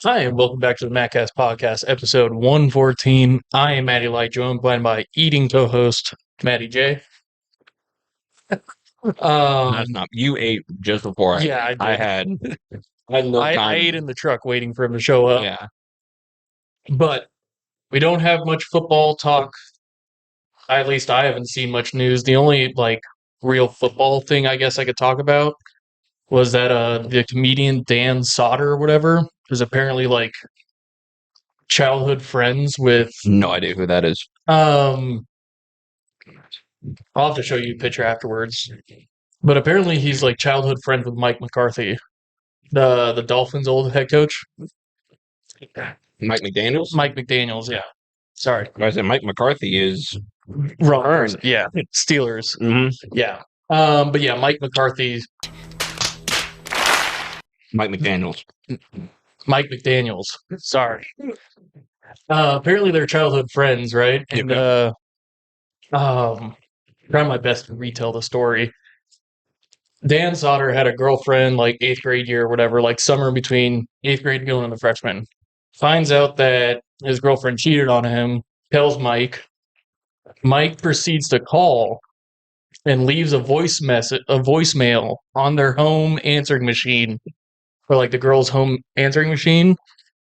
Hi, and welcome back to the MattCast podcast, episode 114. I am Matty Light, joined by my eating co-host, Matty J. That's not. You ate just before I Yeah, I ate. I did. had no I time. ate in the truck waiting for him to show up, Yeah. but we don't have much football talk. At least I haven't seen much news. The only, real football thing I guess I could talk about was that the comedian Dan Soder or whatever is apparently, childhood friends with, No idea who that is. um, I'll have to show you a picture afterwards. But apparently he's like childhood friends with Mike McCarthy, the Dolphins' old head coach. Mike McDaniels? Mike McDaniels, yeah. Sorry. I said Mike McCarthy is Wrong person. Yeah. Steelers. Yeah. But yeah, Mike McCarthy, Mike McDaniels. Mike McDaniels. Sorry. Apparently they're childhood friends, right? And trying my best to retell the story. Dan Soder had a girlfriend like eighth grade year or whatever, like summer between eighth grade going into freshman. Finds out that his girlfriend cheated on him, tells Mike. Mike proceeds to call and leaves a voicemail on their home answering machine, or like the girl's home answering machine.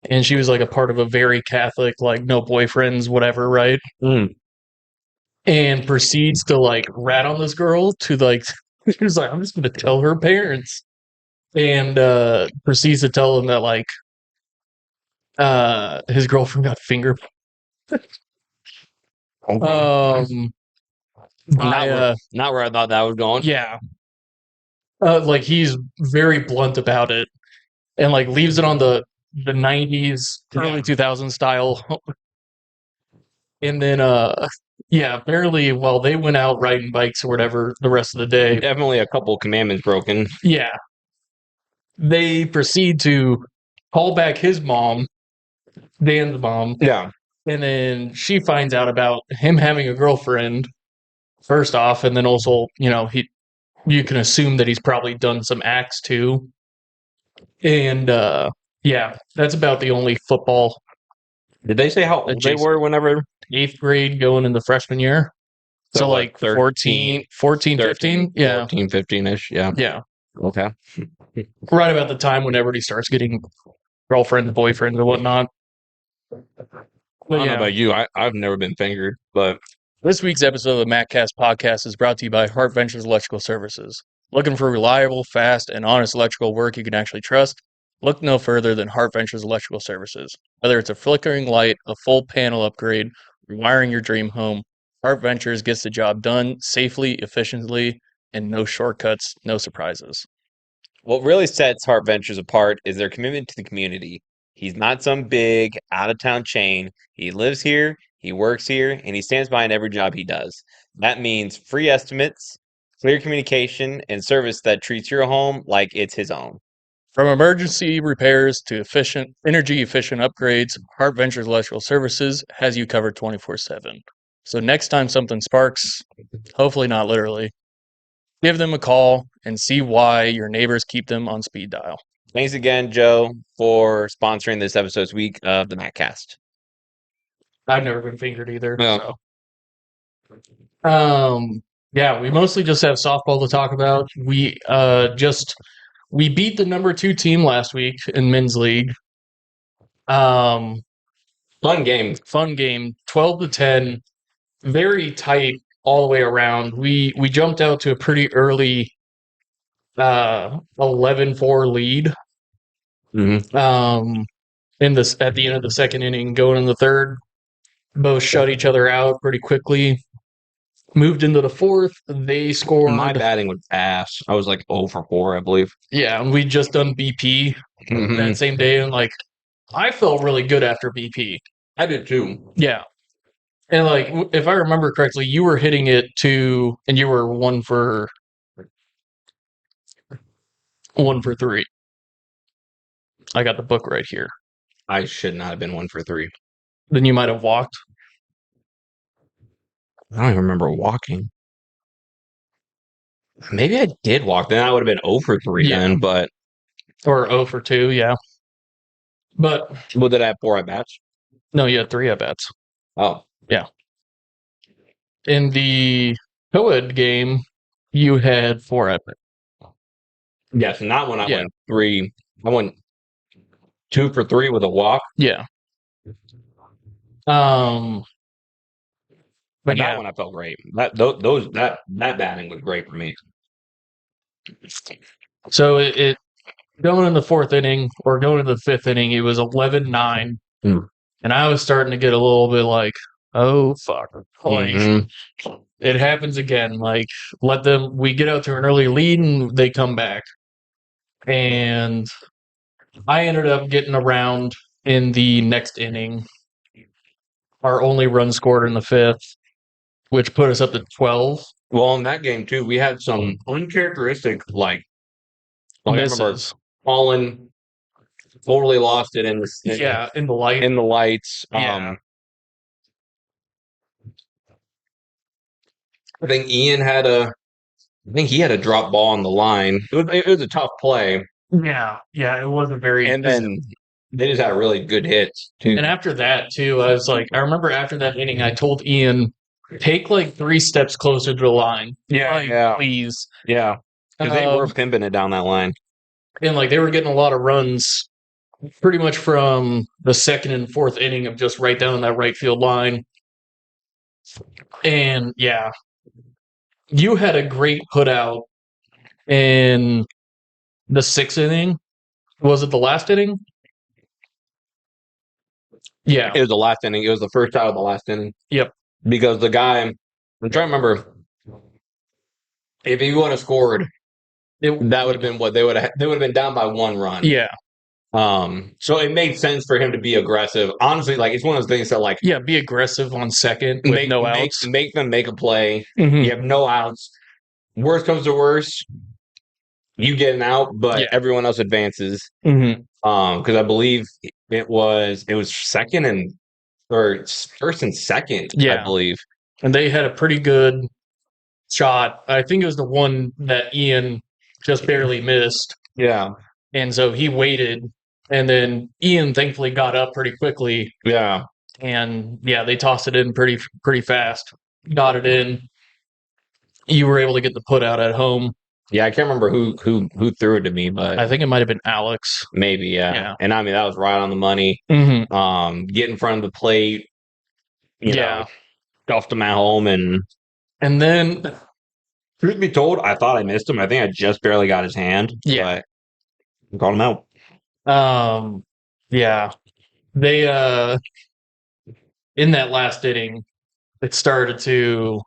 And she was like a part of a very Catholic, like no boyfriends, whatever, right? And proceeds to like rat on this girl to like, she was like, I'm just going to tell her parents. And proceeds to tell them that like his girlfriend got fingered. Okay. By Not where I thought that was going. yeah, like he's very blunt about it, and like leaves it on the 90s, early 2000s style. And then yeah, apparently while they went out riding bikes or whatever the rest of the day, Definitely a couple commandments broken. yeah, they proceed to call back his mom, Dan's mom. Yeah. And then she finds out about him having a girlfriend first off, and then also, you can assume that he's probably done some acts too. And yeah, that's about the only football. Did they say how old they were whenever? Eighth grade going into freshman year. So like 14, 15? Yeah. 14, 15-ish. Yeah. Yeah. Okay. Right about the time when everybody starts getting girlfriends, boyfriends, and whatnot. I don't know about you. I've never been fingered, but this week's episode of the MattCast podcast is brought to you by Heart Ventures Electrical Services. Looking for reliable, fast, and honest electrical work you can actually trust? Look no further than Heart Ventures Electrical Services. Whether it's a flickering light, a full panel upgrade, rewiring your dream home, Heart Ventures gets the job done safely, efficiently, and no shortcuts, no surprises. What really sets Heart Ventures apart is their commitment to the community. He's not some big, out-of-town chain. He lives here, he works here, and he stands behind every job he does. That means free estimates, clear communication, and service that treats your home like it's his own. From emergency repairs to energy-efficient upgrades, Heart Ventures Electrical Services has you covered 24/7. So next time something sparks, hopefully not literally, give them a call and see why your neighbors keep them on speed dial. Thanks again, Joe, for sponsoring this episode's week of the MattCast. I've never been fingered either. No. So. Yeah, we mostly just have softball to talk about. We beat the number 2 team last week in men's league. fun game. 12-10, very tight all the way around. We jumped out to a pretty early 11-4 lead. At the end of the second inning, going in the third, both shut each other out pretty quickly. Moved into the fourth, they scored. My batting was ass. I was like 0 for 4, I believe. Yeah, and we'd just done BP that same day, and like I felt really good after BP. I did too. Yeah. And like if I remember correctly, you were hitting it to, and you were 1 for 3. I got the book right here. I should not have been 1 for 3. Then you might have walked. I don't even remember walking. Maybe I did walk. Then I would have been 0 for 3 then, but... Or 0 for 2, yeah. But Well, did I have 4 at bats? no, you had 3 at bats. Oh, In the co-ed game, you had 4 at bats. yes. And that one I Yeah. went 3. I went 2 for 3 with a walk. Yeah. But And that one I felt great. That batting was great for me. So it going in the 4th inning or going into the 5th inning, it was 11-9. Mm. And I was starting to get a little bit like, oh fuck. Like it happens again. Like we get out to an early lead and they come back. And I ended up getting around in the next inning. Our only run scored in the 5th, which put us up to 12. Well, in that game too, we had some uncharacteristic I remember Misses. Colin totally lost it in the In the light. in the lights. Yeah. I think Ian had he had a drop ball on the line. It was a tough play. Yeah, it wasn't very. And then they just had really good hits too. And after that too, I was like, I remember after that inning, I told Ian, take like 3 steps closer to the line. Yeah. Please. Yeah. Because they were pimping it down that line. And like they were getting a lot of runs pretty much from the 2nd and 4th inning of just right down that right field line. And yeah, you had a great put out in the 6th inning. Was it the last inning? Yeah. It was the last inning. It was the first out of the last inning. Yep. Because the guy, I'm trying to remember, if he would have scored, that would have been what they would have been down by 1 run. Yeah. So it made sense for him to be aggressive. Honestly, like it's one of those things that be aggressive on second with no outs. Make them make a play. Mm-hmm. You have no outs. Worst comes to worst, you get an out, but everyone else advances. Mm-hmm. Because I believe it was second and or first and second. I believe, and they had a pretty good shot. I think it was the one that Ian just barely missed. Yeah, and so he waited, and then Ian thankfully got up pretty quickly. Yeah, and they tossed it in pretty fast. Got it in. You were able to get the put out at home. Yeah, I can't remember who threw it to me, but I think it might have been Alex. Maybe, yeah. And I mean that was right on the money. Mm-hmm. Get in front of the plate. You know, stuffed him at home, and then, truth be told, I thought I missed him. I think I just barely got his hand. Yeah, but got him out. They in that last inning, it started to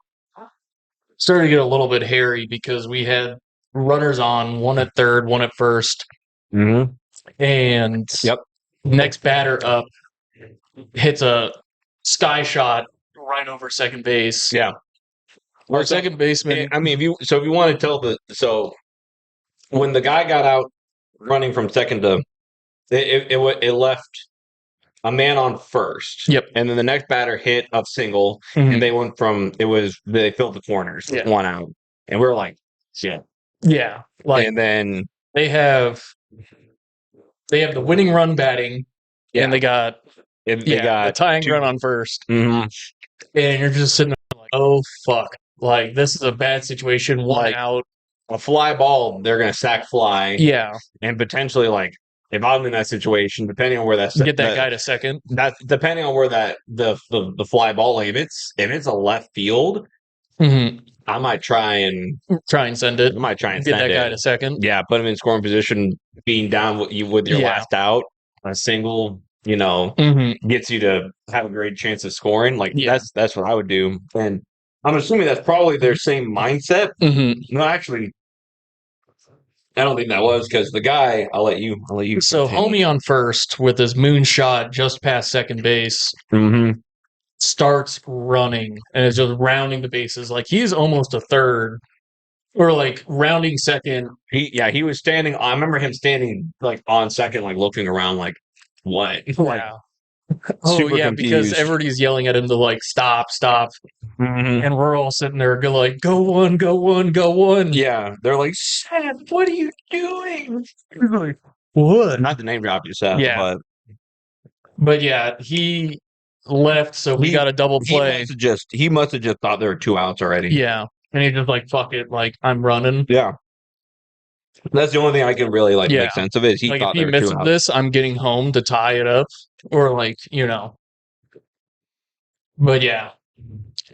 get a little bit hairy because we had runners on, 1 at third, 1 at 1st. Mm-hmm. And next batter up hits a sky shot right over second base. Yeah. Our second baseman. I mean, if you want to tell when the guy got out running from second to it left a man on first. Yep. And then the next batter hit a single, and they went they filled the corners, 1 out. And we were like, shit. Yeah. And then they have the winning run batting, and they got a tying run on first. Mm-hmm. And you're just sitting there like, oh fuck. Like this is a bad situation, 1 out. A fly ball, they're gonna sack fly. Yeah. And potentially if I'm in that situation, depending on where get that guy to second. That's depending on where that the fly ball, if it's a left field, I might try and send it. I might try and get that guy to second. Yeah, put him in scoring position, being down with your last out. A single, gets you to have a great chance of scoring. That's what I would do. And I'm assuming that's probably their same mindset. No, actually, I don't think that was because the guy. I'll let you. So homie on first with his moonshot just past second base. Starts running and is just rounding the bases. Like he's almost a third or rounding second. He was standing. I remember him standing on second, looking around what? Super confused. Because everybody's yelling at him to stop. And we're all sitting there go one, go one, go one. Yeah. They're like, Seth, what are you doing? What? Not the name drop you, Seth, but But yeah, he left, so we got a double play. He must have just thought there were 2 outs already. Yeah, and he's just like, "Fuck it, like I'm running." Yeah, that's the only thing I can really make sense of it. Is he like thought if he there were 2 misses outs. this, I'm getting home to tie it up, or But yeah,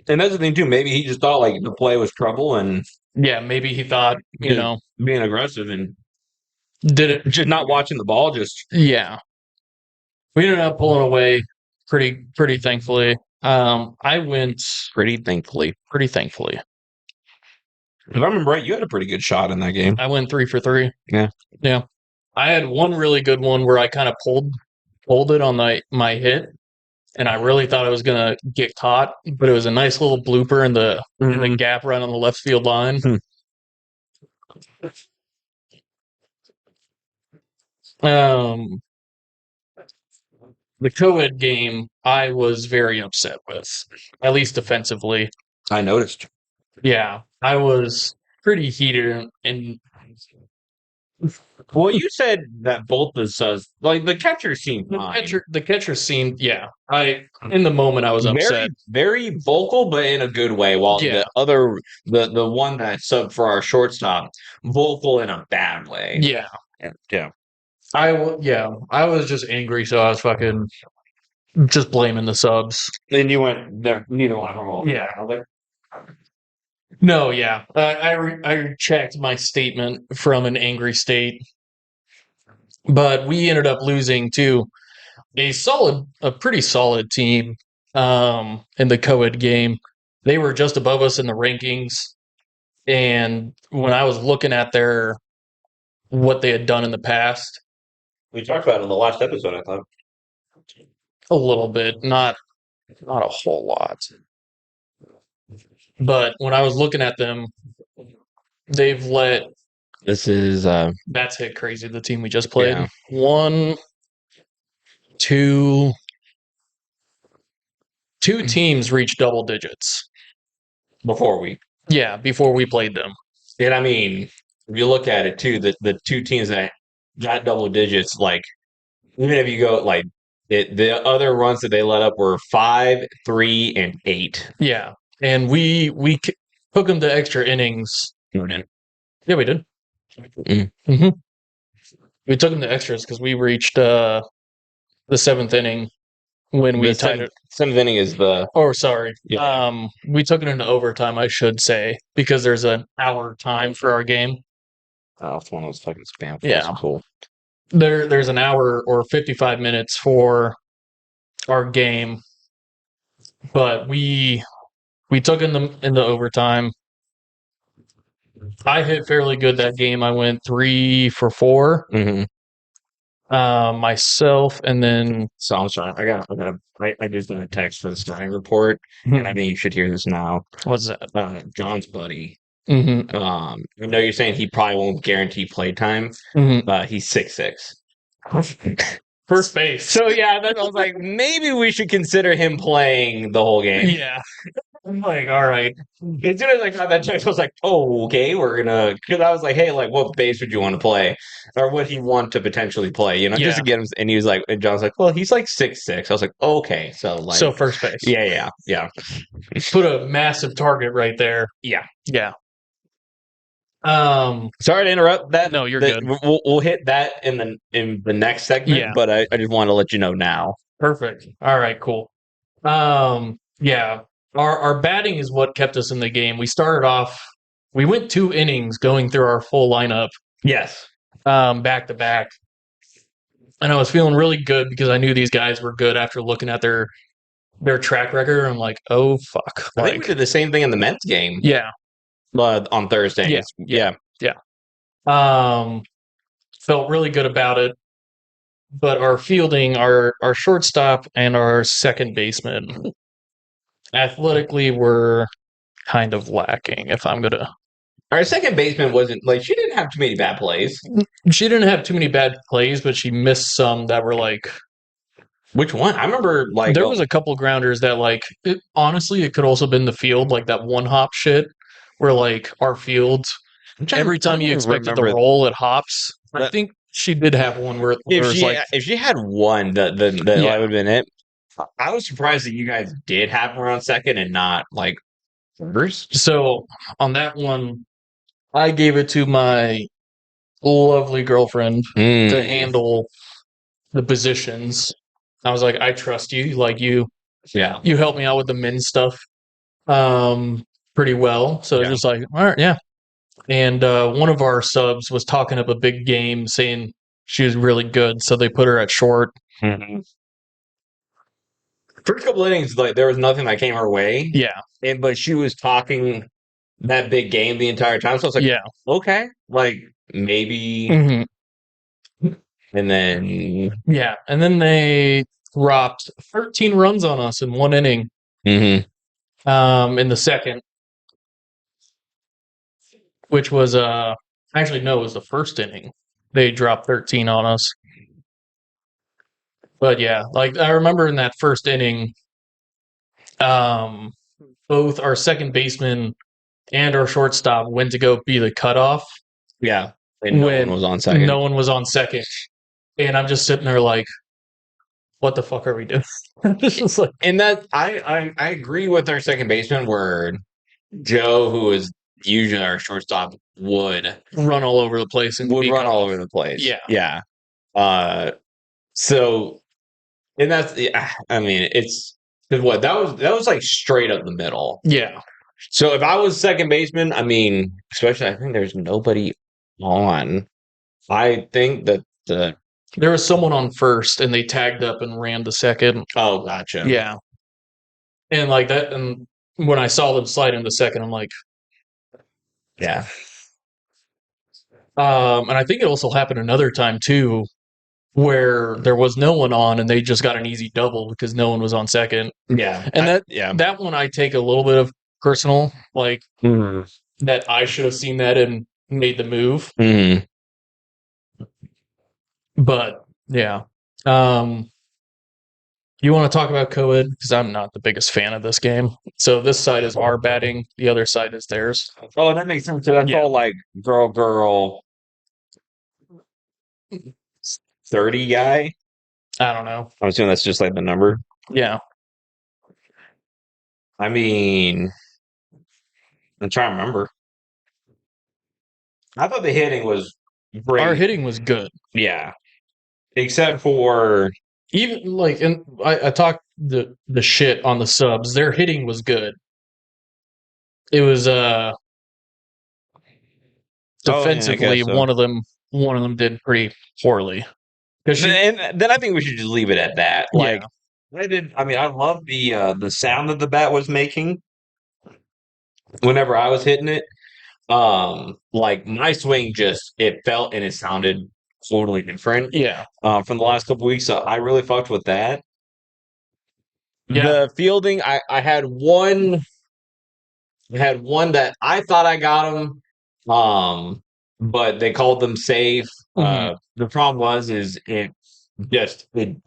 and that's the thing too. Maybe he just thought the play was trouble, and maybe he thought being aggressive and did it just not watching the ball. We ended up pulling away pretty thankfully. I went pretty thankfully. If I remember right, you had a pretty good shot in that game. I went 3 for 3. Yeah. I had one really good one where I kind of pulled it on my hit, and I really thought I was gonna get caught, but it was a nice little blooper in the gap right on the left field line. The co-ed game, I was very upset with, at least defensively. I noticed. Yeah, I was pretty heated, and well, you said that both the the catcher seemed fine. The catcher seemed, in the moment I was upset. Very vocal, but in a good way. While the other, the one that subbed for our shortstop, vocal in a bad way. Yeah. I was just angry, so I was fucking just blaming the subs. Then you went there. Neither one of them. Yeah. No, yeah. I checked my statement from an angry state, but we ended up losing to a pretty solid team in the co-ed game. They were just above us in the rankings, and when I was looking at what they had done in the past, we talked about it in the last episode, I thought. A little bit, not a whole lot. But when I was looking at them, they've let that's hit crazy, the team we just played. Yeah. 1, 2 teams reached double digits before we played them. And I mean, if you look at it too, the 2 teams that got double digits, even if you go the other runs that they let up were 5, 3, and 8. Yeah, and we took them to extra innings. No, we didn't. Yeah, we did. Mm-hmm. We took them to extras because we reached the 7th inning when we tied it. 7th inning is the. Oh, sorry. Yeah. We took it into overtime, I should say, because there's an hour time for our game. Oh, it's one of those fucking spam. Yeah, cool. There's an hour or 55 minutes for our game, but we took in the overtime. I hit fairly good that game. I went 3 for 4. Mm-hmm. Myself, and then so I'm sorry. I just got a text for the scouting report, and I think you should hear this now. What's that? John's buddy. Mm-hmm. I know you're saying he probably won't guarantee play time. Mm-hmm. He's 6'6". First base. So yeah, then I was like, maybe we should consider him playing the whole game. Yeah. I'm like, all right. As soon as I got that text, I was like, oh, okay, we're gonna. Because I was like, hey, what base would you want to play, or would he want to potentially play? Just to get him. And he was like, and John's like, well, he's 6'6". I was like, okay, so first base. Yeah. Put a massive target right there. Yeah. Sorry to interrupt that. No, you're good. We'll hit that in the next segment. Yeah. But I just want to let you know now. Perfect. All right. Cool. Yeah. Our batting is what kept us in the game. We started off. We went 2 innings going through our full lineup. Yes. Back to back. And I was feeling really good because I knew these guys were good after looking at their track record. I'm like, oh fuck. I think we did the same thing in the men's game. Yeah. On Thursdays. Yeah. Felt really good about it. But our fielding, our shortstop and our second baseman athletically were kind of lacking, if I'm going to. Our second baseman wasn't she didn't have too many bad plays. She didn't have too many bad plays, but she missed some that were which one? I remember there was a couple grounders that honestly, it could also been the field, that one hop shit where our field, every time you expect it to roll, it hops. I think she did have one where if she had one, that would have been it. I was surprised that you guys did have her on second and not like first. So on that one, I gave it to my lovely girlfriend to handle the positions. I was like, I trust you. Like you help me out with the men's stuff pretty well. So just like, all right, yeah. And one of our subs was talking up a big game, saying she was really good, so they put her at short. First couple innings, like there was nothing that came her way. Yeah, but she was talking that big game the entire time. So I was like, okay, like maybe. And then and then they dropped 13 runs on us in one inning. In the second, which was actually no, it was the first inning. They dropped 13 on us. But yeah, like I remember in that first inning, both our second baseman and our shortstop went to go be the cutoff. Yeah, and no one was on second. No one was on second, and I'm just sitting there like, what the fuck are we doing? Just like, and that I agree with our second baseman where Joe, who is usually our shortstop, would run all over the place and all over the place. Yeah. So, and that's I mean, it's what that was like straight up the middle. Yeah. So if I was second baseman, I mean, especially I think there's nobody on. I think that there was someone on first, and they tagged up and ran to second. Oh, gotcha. Yeah. And like that, and when I saw them slide into second, I'm like, yeah. And I think it also happened another time too, where there was no one on, and they just got an easy double because no one was on second. Yeah. And that one I take a little bit of personal, like that I should have seen that and made the move. But yeah. You want to talk about co-ed? Because I'm not the biggest fan of this game. So this side is our batting, the other side is theirs. Oh, that makes sense. That's all like girl 30 guy. I don't know. I'm assuming that's just like the number. Yeah. I mean, I'm trying to remember. I thought the hitting was great. Our hitting was good. Yeah. Except for even like, and I talked the shit on the subs. Their hitting was good. It was defensively one of them did pretty poorly. And then I think we should just leave it at that. Like I love the sound that the bat was making whenever I was hitting it. Like my swing it felt and it sounded totally different. Yeah. From the last couple weeks. So I really fucked with that. Yeah. The fielding, I had one that I thought I got him. But they called them safe. The problem is it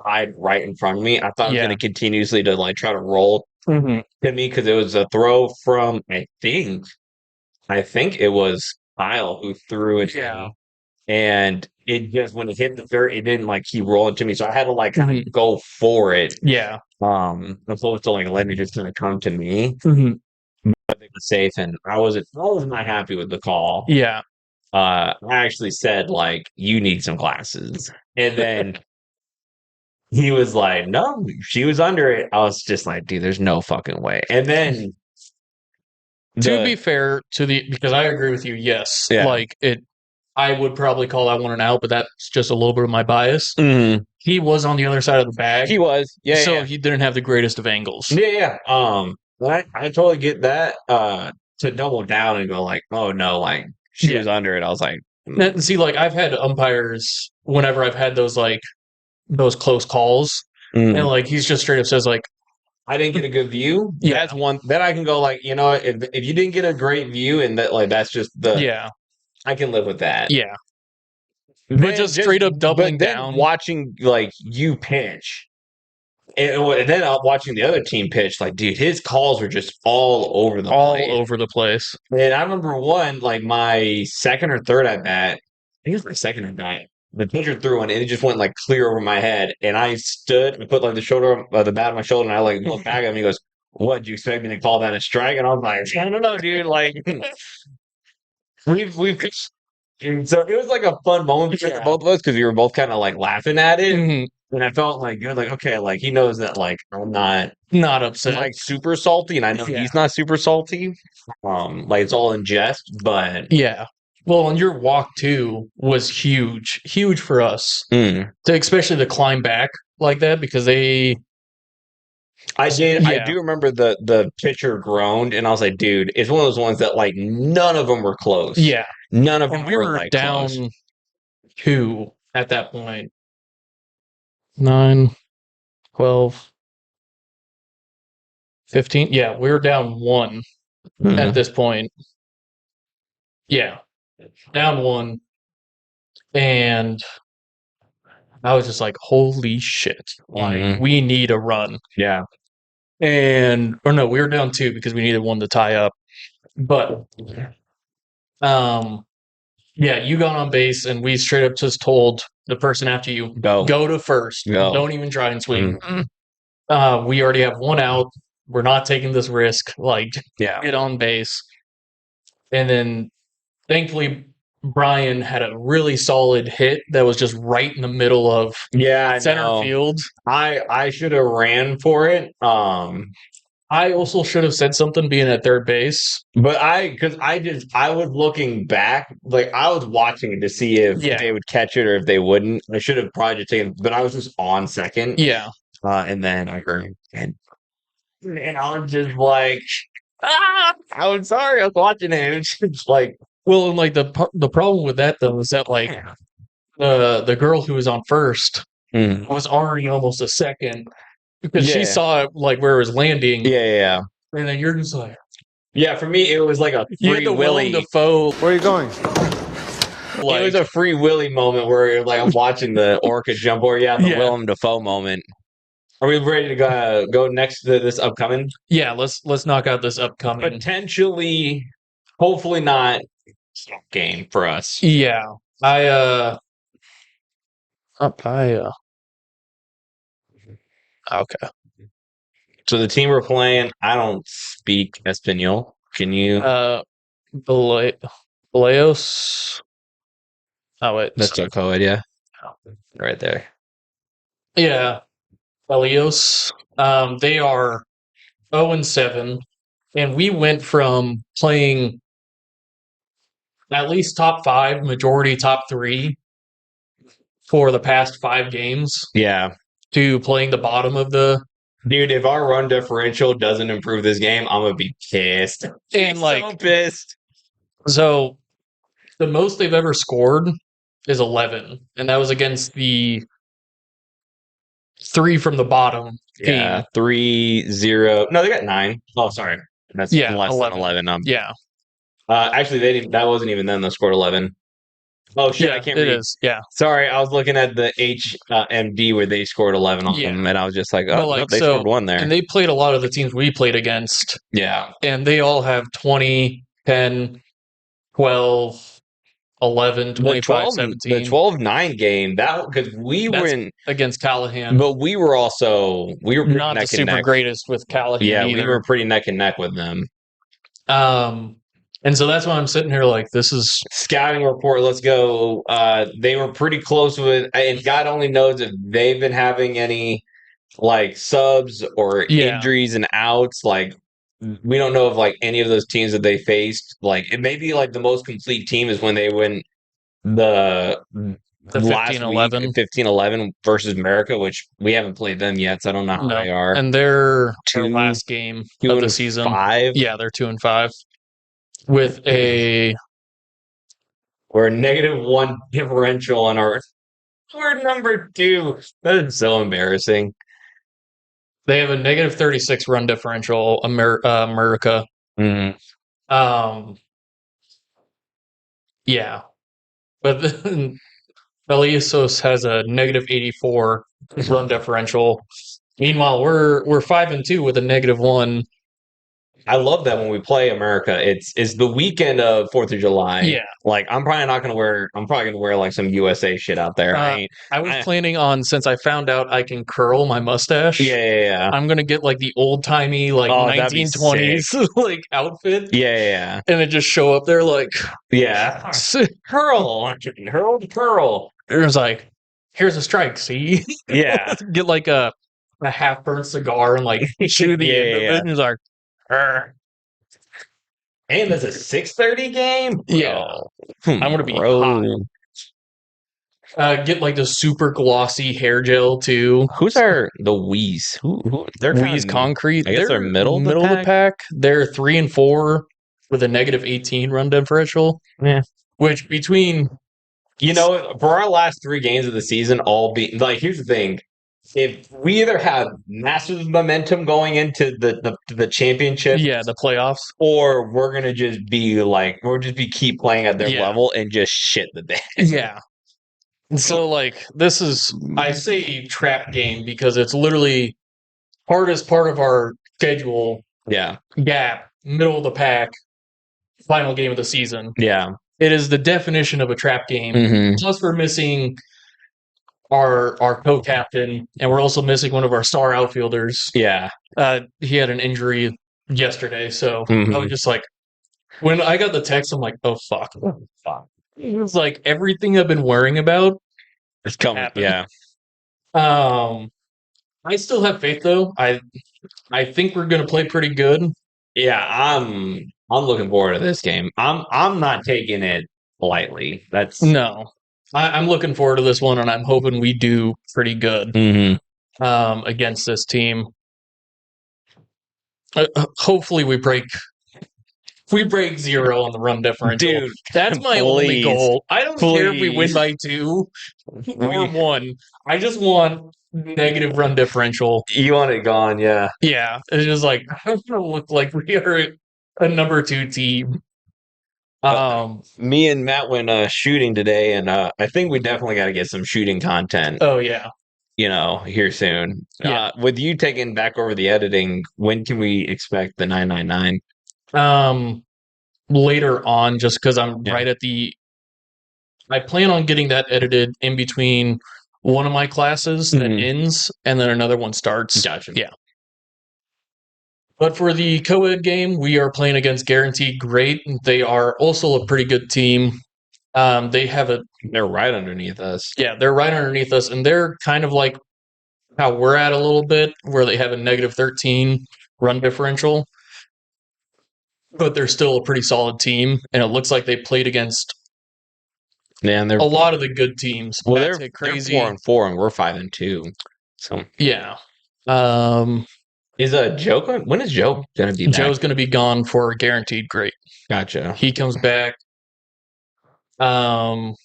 died right in front of me. I thought I was going to continuously to like try to roll to me because it was a throw from I think it was Kyle who threw it. Yeah. And it just when it hit the dirt, it didn't like keep rolling to me, so I had to like kind of go for it. Yeah. Opposed to like letting it just kind of come to me. I think it was safe, and I was not happy with the call. Yeah. I actually said like you need some glasses, and then he was like, "No, she was under it." I was just like, "Dude, there's no fucking way." And then to be fair because I agree with you, yes, like I would probably call that one an out, but that's just a little bit of my bias. He was on the other side of the bag. He was, so he didn't have the greatest of angles. Yeah. But I totally get that. To double down and go like, oh no, like she was under it. I was like, see, like I've had umpires whenever I've had those like those close calls, and like he's just straight up says like, I didn't get a good view. That's one. Then I can go like, you know, if you didn't get a great view and that like that's just I can live with that. Yeah. But just straight up doubling down. Watching like you pitch. And then watching the other team pitch, like, dude, his calls were just all over the place. And I remember one, like my second or third at bat. I think it was my second at bat. the pitcher threw one, and it just went like clear over my head. And I stood and put like the bat on my shoulder, and I like looked back at him. And he goes, "What? Do you expect me to call that a strike?" And I was like, "I don't know, dude. Like, we've." And so it was like a fun moment for both of us because we were both kind of like laughing at it. Mm-hmm. And I felt like good, like, okay, like he knows that like I'm not upset, like super salty, and I know he's not super salty. Like it's all in jest, but yeah. Well, and your walk too was huge for us, especially to climb back like that because they. I do remember the pitcher groaned, and I was like, dude, it's one of those ones that like none of them were close. Yeah, none of them and we were like down close. 2 at that point. 9, 12, 15. Yeah, we were down 1 at this point. Yeah, down 1. And I was just like, holy shit. Like, we need a run. Yeah. And, or no, we were down 2 because we needed 1 to tie up. But, yeah, you got on base, and we straight up just told the person after you, go to first. Go. Don't even try and swing. We already have 1 out. We're not taking this risk. Like, get on base. And then, thankfully, Brian had a really solid hit that was just right in the middle of center field. I should have ran for it. I also should have said something being at third base. But I was looking back, like I was watching it to see if they would catch it or if they wouldn't. I should have probably just taken, but I was just on second. Yeah. And then I heard, and I was just like, I'm sorry, I was watching it. It's just like, well, and like the problem with that though is that like the girl who was on first was already almost a second because she saw it like where it was landing. Yeah. And then you're just like, for me it was like a free Willy. Where are you going? Like, it was a free Willy moment where like I'm watching the orca jump, or the Willem Dafoe moment. Are we ready to go next to this upcoming? Yeah, let's knock out this upcoming. Potentially, hopefully not game for us. Yeah. Okay. So the team we're playing, I don't speak Espanol. Can you? Baleos. Oh wait, that's a code, yeah. Right there. Yeah, Baleos. They are 0-7, and we went from playing at least top 5, majority top 3 for the past 5 games. Yeah. To playing the bottom of the. Dude, if our run differential doesn't improve this game, I'm gonna be pissed. And like so pissed. So the most they've ever scored is 11, and that was against the 3 from the bottom team. Yeah, 3-0. No, they got 9. Oh, sorry, that's less 11. Than 11. Yeah. Actually, they didn't. That wasn't even them. They scored 11. Oh shit! I can't read. It is. Yeah. Sorry, I was looking at the HMD where they scored 11 on them, and I was just like, oh, no, they scored 1 there. And they played a lot of the teams we played against. Yeah. And they all have 20, 10, 12, 11, 25, 17. The 12-9 game, that because we were in against Callahan. But we were not the super greatest with Callahan. Yeah, either. We were pretty neck and neck with them. And so that's why I'm sitting here like, this is scouting report. Let's go. They were pretty close with, and God only knows if they've been having any like subs or injuries and outs. Like, we don't know if like any of those teams that they faced, like it may be like the most complete team is when they win the 15-11 15-11 versus America, which we haven't played them yet, so I don't know how they are. And they're their last game of the season. 5? Yeah, they're 2-5 with we're a -1 differential on we're number 2. That is so embarrassing. They have a -36 run differential, America. Yeah. But then Beliosos has a -84 run differential. Meanwhile, we're 5-2 with a -1 I love that when we play America, it's the weekend of 4th of July. Yeah. Like I'm probably gonna wear like some USA shit out there. I was planning on, since I found out I can curl my mustache. Yeah. I'm gonna get like the old timey like 1920s like outfit. Yeah. And then just show up there like curl. It was like, here's a strike, see? Yeah. Get like a half burnt cigar and like chew the end of it. And it's like, and there's a 6:30 game. Yeah. I'm gonna be hot. Get like the super glossy hair gel too. Who's the Wheeze? Who they're Wheeze Concrete. I guess they're middle of the pack. They're 3-4 with a -18 run differential. Yeah. Which between for our last 3 games of the season, all be like, here's the thing. If we either have massive momentum going into the championship, the playoffs, or we're gonna just be like keep playing at their level and just shit the bed. Yeah. So like this is, I say a trap game because it's literally hardest part of our schedule. Yeah. Gap, middle of the pack, final game of the season. Yeah. It is the definition of a trap game. Mm-hmm. Plus we're missing our co-captain, and we're also missing one of our star outfielders. Yeah. He had an injury yesterday, so I was just like, when I got the text, I'm like, oh fuck. It was like everything I've been worrying about is coming. Yeah. I still have faith though. I think we're gonna play pretty good. Yeah, I'm looking forward to this game. I'm not taking it lightly. No. I'm looking forward to this one, and I'm hoping we do pretty good against this team. Hopefully we break 0 on the run differential. Dude, that's my only goal. I don't care if we win by 2 or 1. I just want negative run differential. You want it gone, yeah. Yeah. It's just like, I don't want to look like we are a number 2 team. Me and Matt went shooting today, and I think we definitely got to get some shooting content. Oh yeah. Here soon. Yeah. With you taking back over the editing, when can we expect the 999? Later on, just because I'm right at I plan on getting that edited in between one of my classes that ends and then another one starts. Gotcha. Yeah. But for the co-ed game, we are playing against Guaranteed Great. They are also a pretty good team. They're right underneath us. Yeah, they're right underneath us, and they're kind of like how we're at a little bit, where they have a -13 run differential. But they're still a pretty solid team, and it looks like they played against a lot of the good teams. Well, they're crazy. They're 4-4, and we're 5-2. So yeah. Is Joe when is Joe going to be back? Joe's going to be gone for Guaranteed Great. Gotcha. He comes back the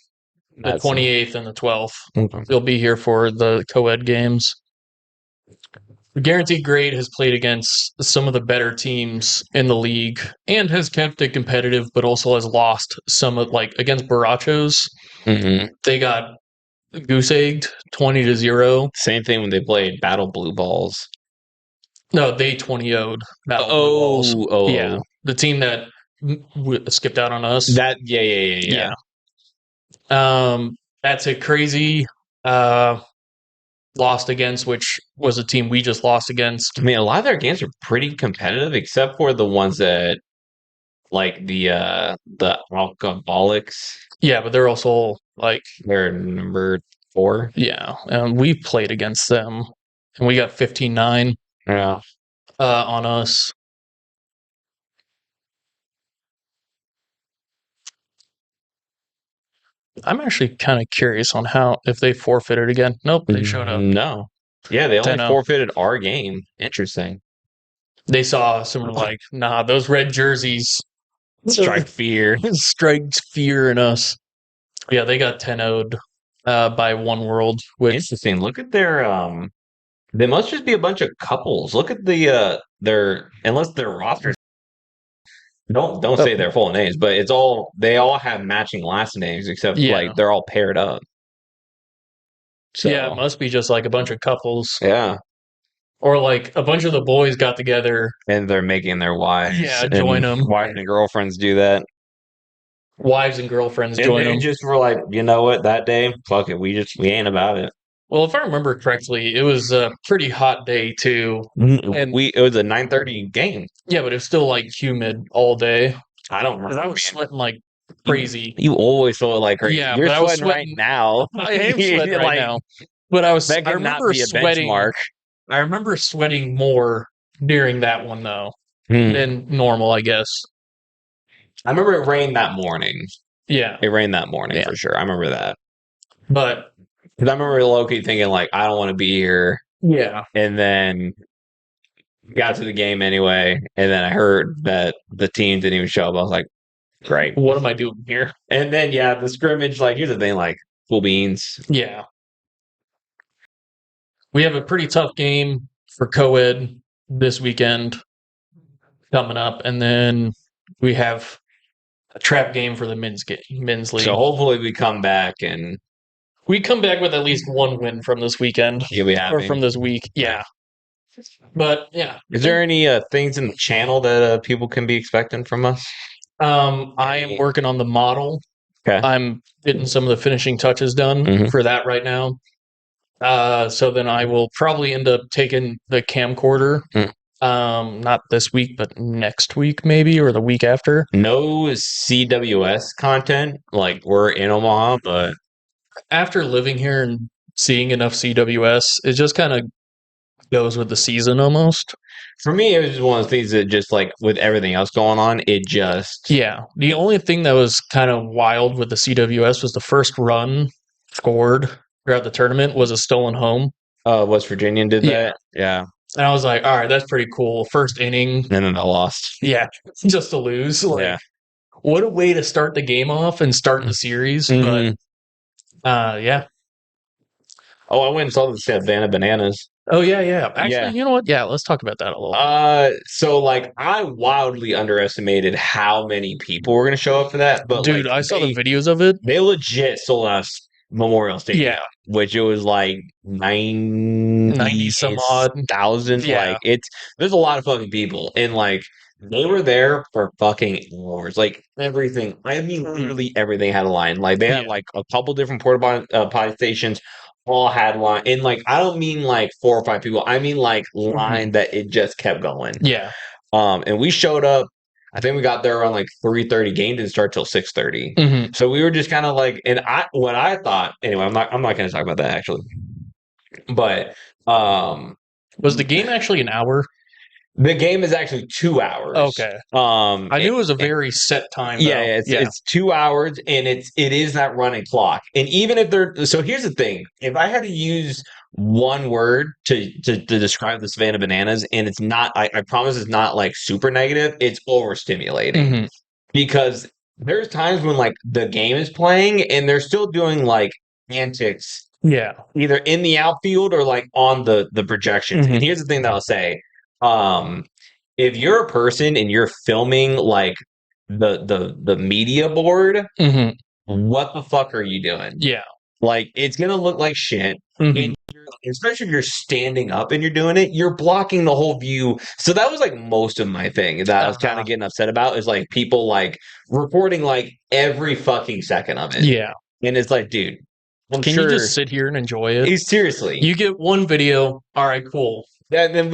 28th and the 12th. Okay. He'll be here for the co-ed games. Guaranteed Great has played against some of the better teams in the league and has kept it competitive, but also has lost some of, like, against Barachos. They got goose-egged 20-0. Same thing when they played Battle Blue Balls. No, they 20-0'd Battle Blue Balls. Oh. Yeah. The team that skipped out on us. Yeah. That's a crazy lost against, which was a team we just lost against. I mean, a lot of their games are pretty competitive, except for the ones that, like the Alcoholics. Yeah, but they're also like they're number 4. Yeah, and we played against them, and we got 15-9. Yeah, on us. I'm actually kind of curious on if they forfeited again. Nope, they showed up. No. Yeah, they only forfeited our game. Interesting. They saw someone like, nah, those red jerseys strike fear. Strikes fear in us. Yeah, they got 10-0'd by One World. Which, interesting. Look at their they must just be a bunch of couples. Look at their unless their rosters don't say their full names, but they all have matching last names except like they're all paired up. So, yeah, it must be just like a bunch of couples. Yeah. Or like a bunch of the boys got together and they're making their wives. Yeah, join them. Wives and girlfriends do that. Wives and girlfriends And join they them. just were like, you know what? That day, fuck it. We ain't about it. Well, if I remember correctly, it was a pretty hot day too. And It was a 9:30 game. Yeah, but it was still like humid all day. I don't remember. I was sweating like crazy. You always feel like crazy. Yeah, You're but I was sweating right now. I am sweating right Like, now. But I that could not remember be a sweating. benchmark. I remember sweating more during that one though than normal, I guess. I remember it rained that morning. Yeah, It rained that morning for sure. I remember that. but Because I remember low-key thinking, like, I don't want to be here. yeah, And then got to the game anyway. And then I heard that the team didn't even show up. I was like, great. what am I doing here? And then, yeah, the scrimmage, like, here's the thing, like, cool beans. Yeah. We have a pretty tough game for co-ed this weekend coming up. And then we have a trap game for the men's league. So hopefully we come back and we come back with at least one win from this weekend. you'll be happy. Or from this week. Yeah. But yeah. Is there any things in the channel that people can be expecting from us? I am working on the model. Okay. I'm getting some of the finishing touches done for that right now. So then I will probably end up taking the camcorder. Not this week, but next week maybe, or the week after. No CWS content. Like, we're in Omaha, but after living here and seeing enough CWS, it just kind of goes with the season almost. For me, it was just one of the things that just like with everything else going on, it just The only thing that was kind of wild with the CWS was the first run scored throughout the tournament was a stolen home. West Virginian did that. Yeah. And I was like, all right, that's pretty cool. First inning. And then I lost. Yeah. Just to lose. Like, what a way to start the game off and start the series. But yeah. Oh, I went and saw the Savannah Bananas. Oh, yeah. Actually, you know what? Yeah, let's talk about that a little. So, like, I wildly underestimated how many people were going to show up for that. But, dude, I saw the videos of it. They legit sold out Memorial Stadium. Yeah. Which it was like 90 some odd thousand. Yeah. Like, there's a lot of fucking people. And, like, they were there for fucking hours. Like, everything. I mean, literally everything had a line. Like, they had, like, a couple different potty stations. All had line, and like I don't mean like 4 or 5 people. I mean like line that it just kept going. Yeah. And we showed up. I think we got there around like 3:30. Game didn't start till 6:30. So we were just kind of like, and what I thought anyway. I'm not going to talk about that actually. But was the game actually an hour? The game is actually 2 hours. Okay. I knew it was a very set time. Yeah, it's 2 hours, and it is that running clock. And even if so here's the thing: if I had to use one word to describe the Savannah Bananas, and it's not, I promise, it's not like super negative. It's overstimulating because there's times when like the game is playing and they're still doing like antics. Yeah, either in the outfield or like on the projections. And here's the thing that I'll say. If you're a person and you're filming like the media board, what the fuck are you doing? Yeah. Like, it's gonna look like shit. And especially if you're standing up and you're doing it, you're blocking the whole view. So that was like most of my thing that I was kind of getting upset about is like people like reporting like every fucking second of it. Yeah. And it's like, dude, can you just sit here and enjoy it? Seriously. You get one video. All right, cool. And then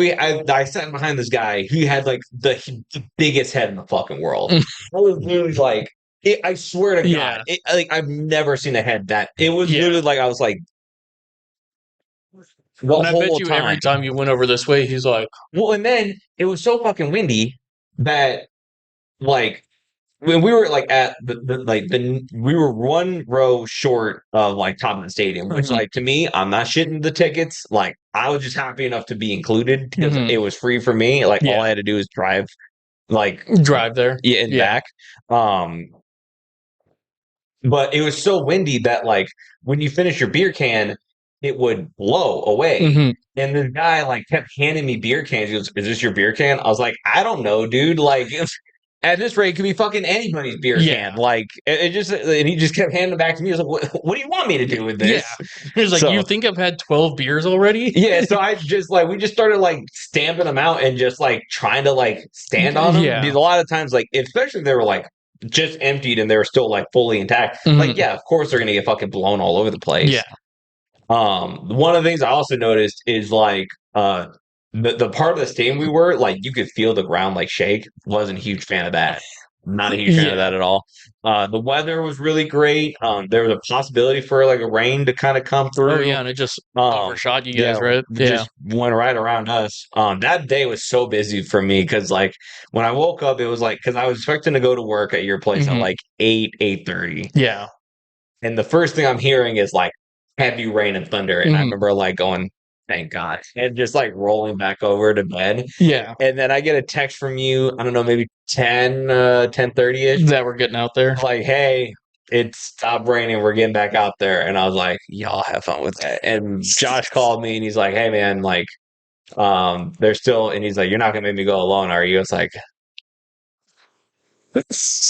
I sat behind this guy. He had like the biggest head in the fucking world. I was literally like, I swear to God, like I've never seen a head that. It was literally like I was like, the and I whole bet you time. Every time you went over this way, he's like, well, and then it was so fucking windy that like when we were like at we were one row short of like top of the stadium, which like to me, I'm not shitting the tickets. Like I was just happy enough to be included because it was free for me. Like all I had to do is drive there, and back. But it was so windy that like when you finish your beer can, it would blow away. And the guy like kept handing me beer cans. He goes, "Is this your beer can?" I was like, "I don't know, dude." Like. at this rate, it could be fucking anybody's beer can. Like, it just, and he just kept handing it back to me. He was like, what do you want me to do with this? Yeah. He was like, you think I've had 12 beers already? Yeah. So I just like, we just started like stamping them out and just like trying to like stand on them. Because a lot of times, like, especially if they were like just emptied and they were still like fully intact, like, yeah, of course they're going to get fucking blown all over the place. Yeah. One of the things I also noticed is like, the part of the stadium we were, like, you could feel the ground like shake. Wasn't a huge fan of that. Not a huge fan of that at all. The weather was really great. There was a possibility for like a rain to kind of come through. Oh yeah, and it just overshot you guys, right? Just went right around us. That day was so busy for me because like when I woke up, it was like because I was expecting to go to work at your place at like 8:30. Yeah. And the first thing I'm hearing is like heavy rain and thunder. And I remember like going, thank God. And just like rolling back over to bed. Yeah. And then I get a text from you, I don't know, maybe 10:30ish. That we're getting out there. Like, hey, it stopped raining. We're getting back out there. And I was like, y'all have fun with that. And Josh called me and he's like, hey man, like, they're still, and he's like, you're not gonna make me go alone, are you? It's like,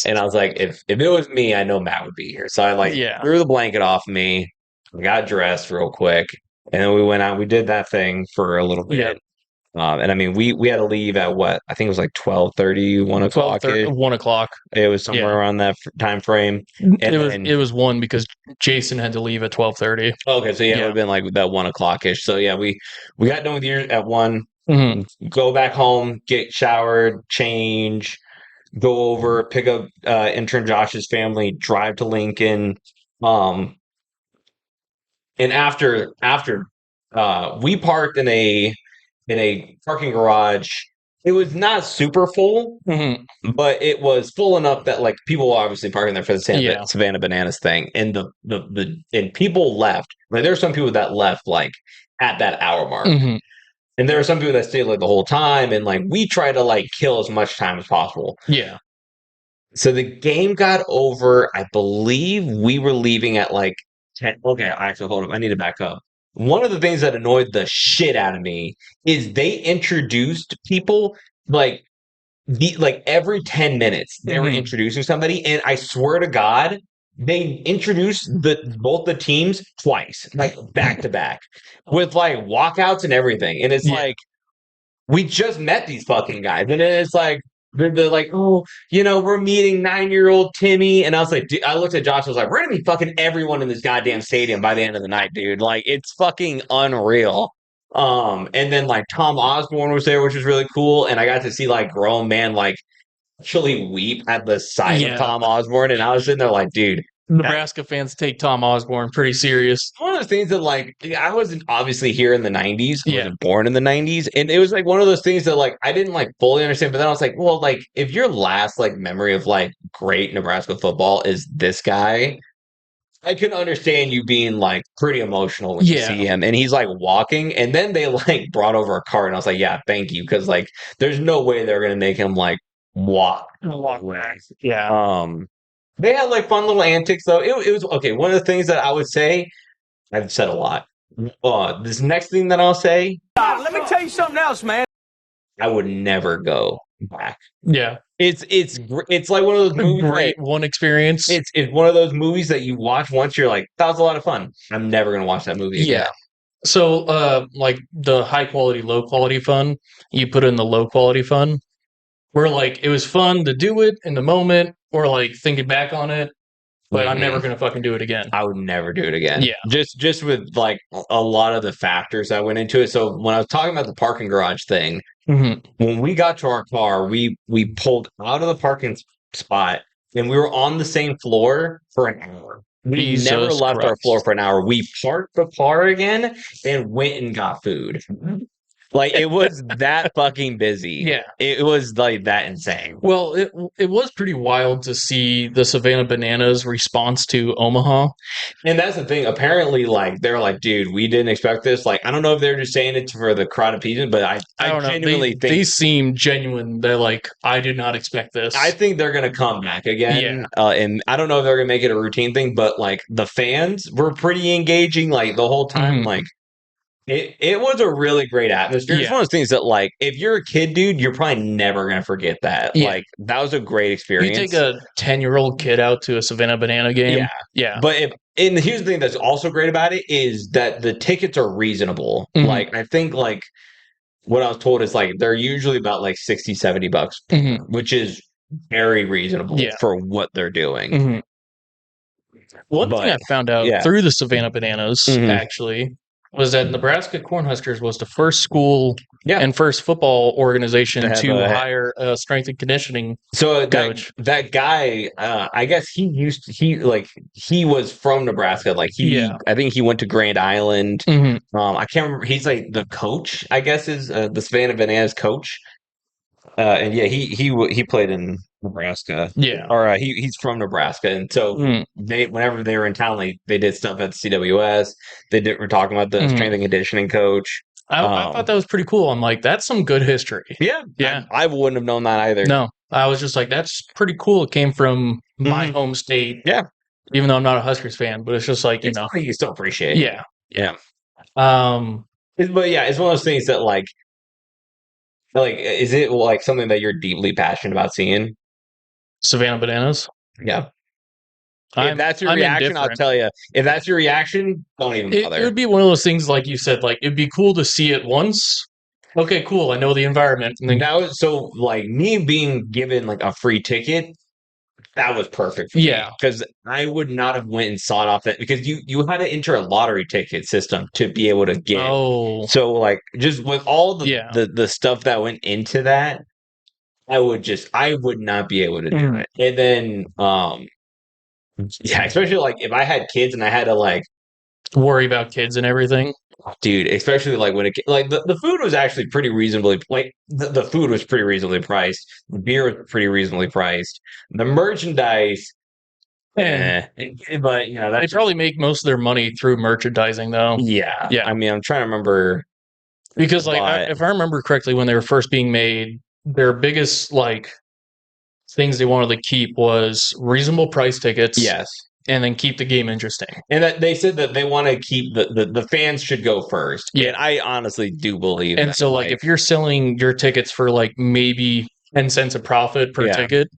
and I was like, if it was me, I know Matt would be here. So I like threw the blanket off me, got dressed real quick, and then we went out. We did that thing for a little bit. And I mean, we had to leave at what? I think it was like 12:30, 1 o'clock. 1 o'clock. It was somewhere around that time frame. And it was 1 because Jason had to leave at 12:30. Okay, so it would have been like that 1 o'clock ish. So yeah, we got done with yours at 1. Go back home, get showered, change, go over, pick up intern Josh's family, drive to Lincoln. And after we parked in a parking garage. It was not super full, but it was full enough that like people were obviously parking there for the Savannah Bananas thing. And and people left. Like there were some people that left like at that hour mark. And there were some people that stayed like the whole time. And like we tried to like kill as much time as possible. Yeah. So the game got over. I believe we were leaving at like 10. Okay, actually, hold up. I need to back up. One of the things that annoyed the shit out of me is they introduced people like every 10 minutes they were introducing somebody, and I swear to God, they introduced both the teams twice, like back to back, with like walkouts and everything. And it's like we just met these fucking guys, and it's like they're like, oh, we're meeting 9-year-old Timmy. And I was like, I looked at Josh, I was like, we're going to be fucking everyone in this goddamn stadium by the end of the night, dude. Like, it's fucking unreal. And then, like, Tom Osborne was there, which was really cool. And I got to see, like, grown man, like, actually weep at the sight of Tom Osborne. And I was sitting there like, dude. Nebraska fans take Tom Osborne pretty serious. One of those things that, like, I wasn't obviously here in the 90s. I wasn't born in the 90s. And it was, like, one of those things that, like, I didn't, like, fully understand. But then I was like, well, like, if your last, like, memory of, like, great Nebraska football is this guy, I can understand you being, like, pretty emotional when you see him. And he's, like, walking. And then they, like, brought over a cart. And I was like, yeah, thank you. Because, like, there's no way they're going to make him, like, walk. Yeah. They had like fun little antics though. It was okay. One of the things that I would say, I've said a lot. This next thing that I'll say, let me tell you something else, man. I would never go back. Yeah, it's like one of those movies. Great one experience. It's one of those movies that you watch once, you're like, that was a lot of fun. I'm never gonna watch that movie again. Yeah. So, like the high quality, low quality fun, you put in the low quality fun. Where like it was fun to do it in the moment, or like thinking back on it, but I'm never gonna fucking do it again. I would never do it again. Yeah, just with like a lot of the factors that went into it. So when I was talking about the parking garage thing, when we got to our car, we pulled out of the parking spot and we were on the same floor for an hour. We never left our floor for an hour. We parked the car again and went and got food. Like, it was that fucking busy. Yeah. It was, like, that insane. Well, it was pretty wild to see the Savannah Bananas response to Omaha. And that's the thing. Apparently, like, they're like, dude, we didn't expect this. Like, I don't know if they're just saying it for the crowd appeasement, but I genuinely think... They seem genuine. They're like, I did not expect this. I think they're going to come back again. Yeah. And I don't know if they're going to make it a routine thing, but, like, the fans were pretty engaging, like, the whole time. Like, It was a really great atmosphere. It's one of those things that, like, if you're a kid, dude, you're probably never gonna forget that. Yeah. Like, that was a great You experience. take a 10-year-old kid out to a Savannah Bananna game. Yeah. But and here's the thing that's also great about it is that the tickets are reasonable. Mhm. Like, I think, like, what I was told is, like, they're usually about, like, $60-$70, which is very reasonable for what they're doing. One thing I found out through the Savannah Bananas, actually, was that Nebraska Cornhuskers was the first school and first football organization to hire a strength and conditioning coach. That guy, I guess he was from Nebraska. Like I think he went to Grand Island. I can't remember. He's like the coach, I guess, is the Savannah Bananas coach. And yeah, he played in Nebraska. Yeah, or he's from Nebraska, and so whenever they were in town, they did stuff at the CWS. We're talking about the strength and conditioning coach. I thought that was pretty cool. I'm like, that's some good history. Yeah. I wouldn't have known that either. No, I was just like, that's pretty cool. It came from my home state. Yeah, even though I'm not a Huskers fan, but it's just like, you know, you still appreciate it. Yeah. But yeah, it's one of those things that like, is it like something that you're deeply passionate about seeing? Savannah Bananas. Yeah. If that's your reaction, I'll tell you. If that's your reaction, don't even bother. It would be one of those things, like you said, like it'd be cool to see it once. Okay, cool. I know the environment. And then that was so like me being given like a free ticket. That was perfect for me because I would not have went and sought off that because you had to enter a lottery ticket system to be able to get. Oh, so like just with all the stuff that went into that, I would not be able to do it. And then especially like if I had kids and I had to like worry about kids and everything. Dude, especially like when the food was actually pretty reasonably the food was pretty reasonably priced. The beer was pretty reasonably priced. The merchandise, but you know they probably make most of their money through merchandising, though. Yeah. I mean, I'm trying to remember because like if I remember correctly, when they were first being made, their biggest like things they wanted to keep was reasonable price tickets. Yes. And then keep the game interesting. And that they said that they want to keep the fans should go first. Yeah. And I honestly do believe and that. So like if you're selling your tickets for like maybe 10 cents a profit per ticket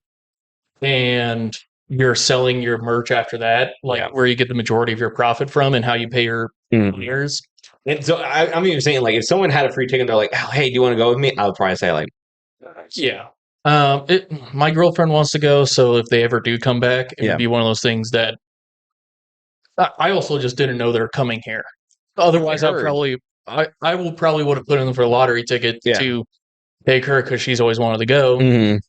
and you're selling your merch after that, like where you get the majority of your profit from and how you pay your players. And so I'm even saying like if someone had a free ticket, they're like, oh, hey, do you want to go with me? I would probably say like, yeah. My girlfriend wants to go, so if they ever do come back, it would be one of those things that I also just didn't know they're coming here. Otherwise, I will probably would have put in for a lottery ticket to take her because she's always wanted to go. And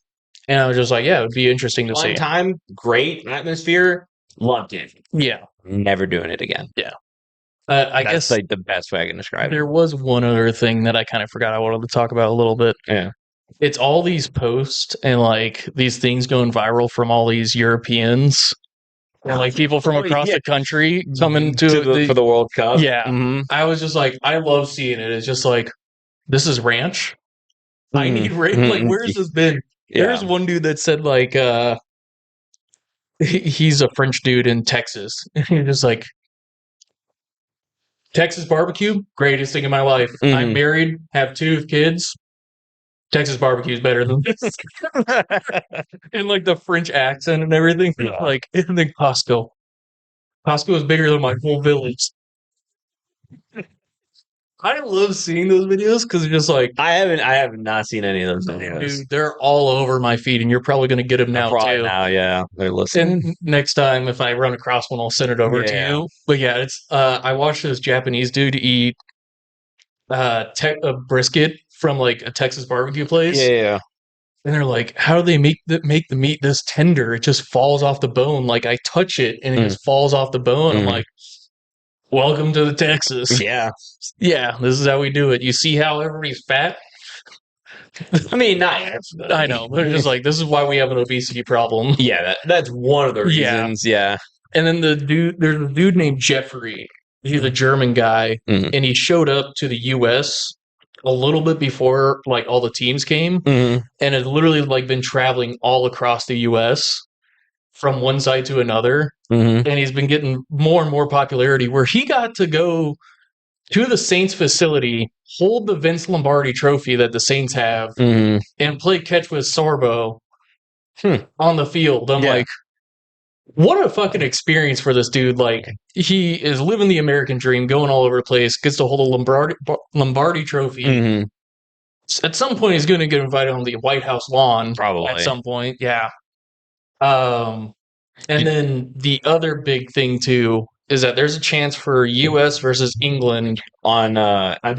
I was just like, yeah, it would be interesting to see. One time, great atmosphere, loved it. Yeah, never doing it again. Yeah, I guess like the best way I can describe it. There was one other thing that I kind of forgot I wanted to talk about a little bit. Yeah. It's all these posts and like these things going viral from all these Europeans and like people from across the country coming for the World Cup. Yeah. I was just like, I love seeing it. It's just like, this is ranch. I need ranch. Like, where's this been? There's one dude that said like, he's a French dude in Texas. And he's just like, Texas barbecue, greatest thing in my life. I'm married, have 2 kids. Texas barbecue is better than this. And like the French accent and everything. Like, and then Costco. Costco is bigger than my whole village. I love seeing those videos because it's just like I have not seen any of those videos. Dude, they're all over my feed, and you're probably going to get them now too. Now, yeah, they're listening. And next time, if I run across one, I'll send it over to you. But yeah, it's I watched this Japanese dude eat a brisket from like a Texas barbecue place. Yeah. And they're like, how do they make the meat this tender? It just falls off the bone. Like I touch it and it just falls off the bone. I'm like, welcome to the Texas. Yeah. Yeah, this is how we do it. You see how everybody's fat? I mean, not I know. They're just like, this is why we have an obesity problem. Yeah, that's one of the reasons. Yeah. And then there's a dude named Jeffrey. He's a German guy, and he showed up to the U.S. a little bit before like all the teams came, and has literally like been traveling all across the U.S. from one side to another, and he's been getting more and more popularity. Where he got to go to the Saints facility, hold the Vince Lombardi trophy that the Saints have, and play catch with Sorbo on the field. I'm like, what a fucking experience for this dude. Like, he is living the American dream, going all over the place, gets to hold a Lombardi trophy. At some point, he's going to get invited on the White House lawn. Probably. At some point, yeah. And then the other big thing, too, is that there's a chance for U.S. versus England on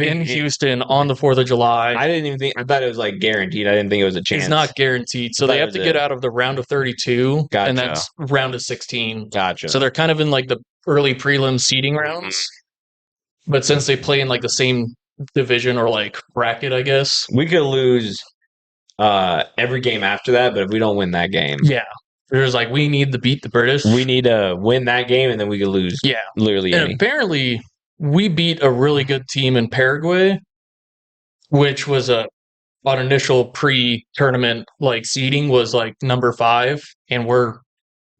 in Houston on the 4th of July. I didn't even think. I thought it was like guaranteed. I didn't think it was a chance. It's not guaranteed. So they have to get out of the round of 32, and that's round of 16. Gotcha. So they're kind of in like the early prelim seeding rounds. But since they play in like the same division or like bracket, I guess we could lose every game after that. But if we don't win that game, there's like we need to beat the British. We need to win that game, and then we could lose. Yeah, literally. And apparently, we beat a really good team in Paraguay, which was on initial pre-tournament like seeding was like number 5, and we're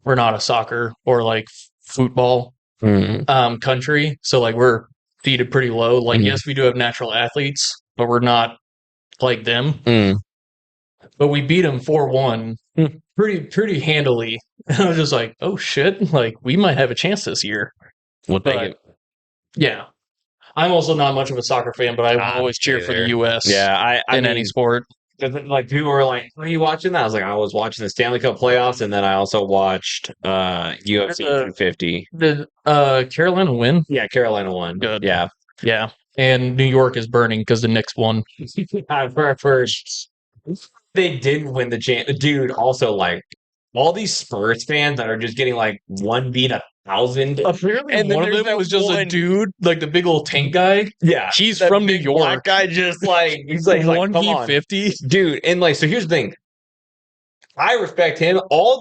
not a soccer or like football country, so like we're seeded pretty low. Like yes, we do have natural athletes, but we're not like them. But we beat them 4-1 pretty handily. And I was just like, oh shit, like we might have a chance this year. We'll take it. Yeah. I'm also not much of a soccer fan, but I will always cheer for the U.S. Yeah, I in mean, any sport. Like people were like, "Are you watching that?" I was like, "I was watching the Stanley Cup playoffs, and then I also watched UFC 250." Did Carolina win? Yeah, Carolina won. Good. Yeah. And New York is burning because the Knicks won. First, they didn't win the chance, dude. Also, like all these Spurs fans that are just getting like 1,000. Apparently, and one of them was just a dude, like the big old tank guy. Yeah, he's from New York. Black guy just like he's like 150, dude. And like, so here's the thing. I respect him.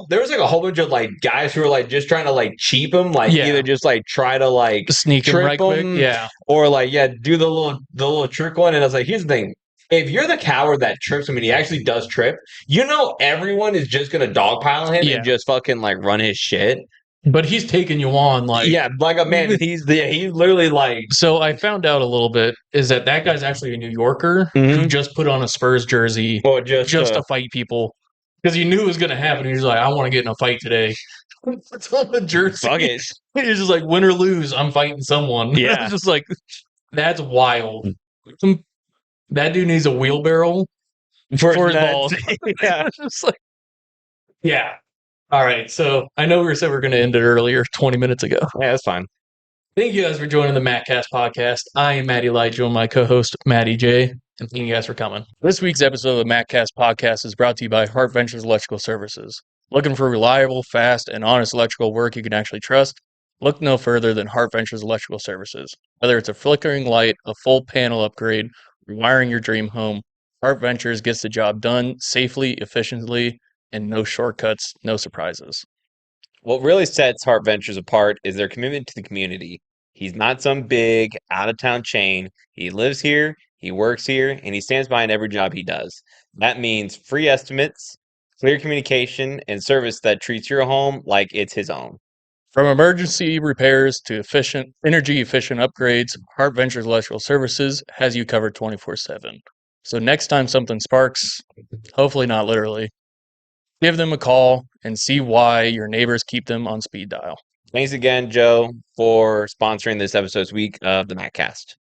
There was like a whole bunch of like guys who were like just trying to like cheap him, like either just like try to like sneak him right quick, or like do the little trick one. And I was like, here's the thing. If you're the coward that trips him and he actually does trip, everyone is just gonna dogpile him and just fucking like run his shit. But he's taking you on like a man. He's literally like. So I found out a little bit is that guy's actually a New Yorker who just put on a Spurs jersey just to fight people because he knew it was gonna happen. He was like, I want to get in a fight today. It's on the jersey. Fuck it. He's just like, win or lose, I'm fighting someone. Yeah, it's just like that's wild. That dude needs a wheelbarrow for his balls. Just like, all right, so I know we said we were going to end it earlier, 20 minutes ago. Yeah, that's fine. Thank you guys for joining the MattCast podcast. I am Matty Elijah and my co-host, Matty J, and thank you guys for coming. This week's episode of the MattCast podcast is brought to you by Hart Ventures Electrical Services. Looking for reliable, fast, and honest electrical work you can actually trust? Look no further than Hart Ventures Electrical Services. Whether it's a flickering light, a full panel upgrade, rewiring your dream home, Hart Ventures gets the job done safely, efficiently, and no shortcuts, no surprises. What really sets Hart Ventures apart is their commitment to the community. He's not some big, out-of-town chain. He lives here, he works here, and he stands behind every job he does. That means free estimates, clear communication, and service that treats your home like it's his own. From emergency repairs to energy-efficient upgrades, Hart Ventures Electrical Services has you covered 24/7. So next time something sparks, hopefully not literally, give them a call and see why your neighbors keep them on speed dial. Thanks again, Joe, for sponsoring this episode's week of the MattCast.